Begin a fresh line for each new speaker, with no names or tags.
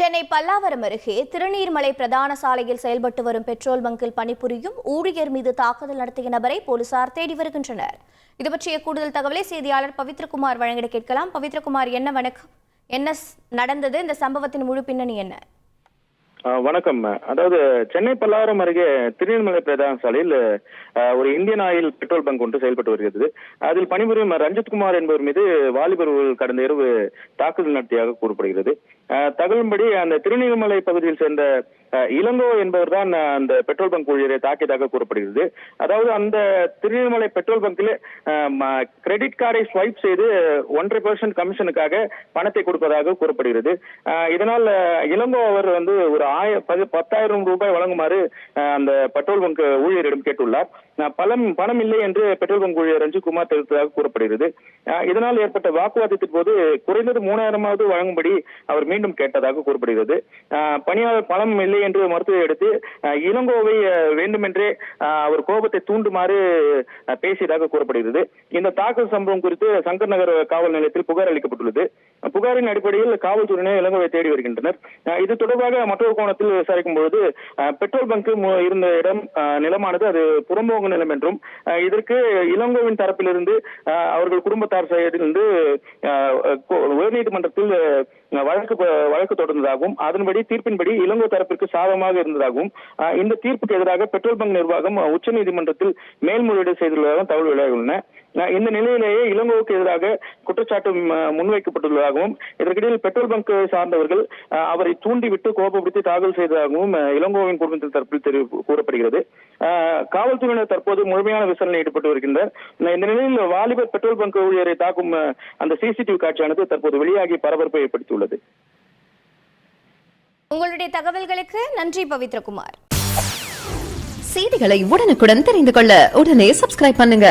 சென்னை பல்லாவரம் அருகே திருநீர்மலை பிரதான சாலையில் செயல்பட்டு வரும் பெட்ரோல் பங்கில் பணிபுரியும் ஊழியர் மீது தாக்குதல் நடத்திய நபரை போலீசார் தேடி வருகின்றனர். இது பற்றிய கூடுதல் தகவலை செய்தியாளர் பவித்ரகுமார் வழங்கிட கேட்கலாம். பவித்ரகுமார், என்ன நடந்தது? இந்த சம்பவத்தின் முழு பின்னணி என்ன?
வணக்கம். அதாவது சென்னை பல்லாவரம் அருகே திருநீர்மலை பிரதான சாலையில் ஒரு இந்தியன் ஆயில் பெட்ரோல் பங்க் ஒன்று செயல்பட்டு வருகிறது. அதில் பணிபுரியும் ரஞ்சித்குமார் என்பவர் மீது வாலிபர்கள் கடந்த இரவு தாக்குதல் நடத்தியாக கூறப்படுகிறது. தகவலின்படி அந்த திருநீர்மலை பகுதியில் சேர்ந்த இளங்கோ என்பவர் தான் அந்த பெட்ரோல் பங்க் ஊழியரை தாக்கியதாக கூறப்படுகிறது. அதாவது அந்த திருநீர்மலை பெட்ரோல் பங்கில் கிரெடிட் கார்டை ஸ்வைப் செய்து 1.5% கமிஷனுக்காக பணத்தை கொடுப்பதாக கூறப்படுகிறது. இதனால் இளங்கோ அவர் ஒரு 10,000 ரூபாய் வழங்குமாறு அந்த பெட்ரோல் பங்க் ஊழியரிடம் கேட்டுள்ளார். பணம் இல்லை என்று பெட்ரோல் பங்க் ஊழியர் ரஞ்சித்குமார் தெரிவித்ததாக கூறப்படுகிறது. இதனால் ஏற்பட்ட வாக்குவாதத்தின் போது குறைந்தது 3,000 வழங்கும்படி அவர் மீண்டும் கேட்டதாக கூறப்படுகிறது. பணியாளர் பணம் இல்லை என்று மருத்துவரை எடுத்து இளங்கோவை வேண்டுமென்றே அவர் கோபத்தை தூண்டுமாறு பேசியதாக கூறப்படுகிறது. இந்த தாக்குதல் சம்பவம் குறித்து சங்கர் நகர் காவல் நிலையத்தில் புகார் அளிக்கப்பட்டுள்ளது. புகாரின் அடிப்படையில் காவல்துறையினர் இளங்கோவை தேடி வருகின்றனர். இது தொடர்பாக மற்றொரு கோணத்தில் விசாரிக்கும் பொழுது பெட்ரோல் பங்க் இருந்த இடம் நிலமானது அது புறம்போக்கு நிலம் என்றும் இதற்கு இளங்கோவின் தரப்பிலிருந்து அவர்கள் குடும்பத்தார் சைடிலிருந்து உயர்நீதிமன்றத்தில் வழக்கு தொடர்ந்ததாகவும் அதன்படி தீர்ப்பின்படி இளங்கோ தரப்பிற்கு சாதகமாக இருந்ததாகவும் இந்த தீர்ப்புக்கு எதிராக பெட்ரோல் பங்க் நிர்வாகம் உச்சநீதிமன்றத்தில் மேல்முறையீடு செய்துள்ளதாகவும் தகவல் வெளியாகியுள்ளன. இந்த நிலையிலேயே இளங்கோவுக்கு எதிராக குற்றச்சாட்டு முன்வைக்கப்பட்டுள்ளதாகவும் இதற்கிடையில் பெட்ரோல் பங்க் சார்ந்தவர்கள் அவரை தூண்டிவிட்டு கோபப்படுத்தி தாக்கல் செய்ததாகவும் இளங்கோவின் குடும்பத்தின் தரப்பில் கூறப்படுகிறது. காவல்துறையினர் தற்போது முழுமையான விசாரணை ஈடுபட்டு வருகின்றனர். இந்த நிலையில் வாலிபர் பெட்ரோல் பங்க் ஊழியரை தாக்கும் அந்த சிசிடிவி காட்சியானது தற்போது வெளியாகி பரபரப்பை ஏற்படுத்தியுள்ளது.
உங்களுடைய தகவல்களுக்கு நன்றி பவித்ரகுமார்.
செய்திகளை உடனுக்குடன் தெரிந்து கொள்ள உடனே சப்ஸ்கிரைப் பண்ணுங்க.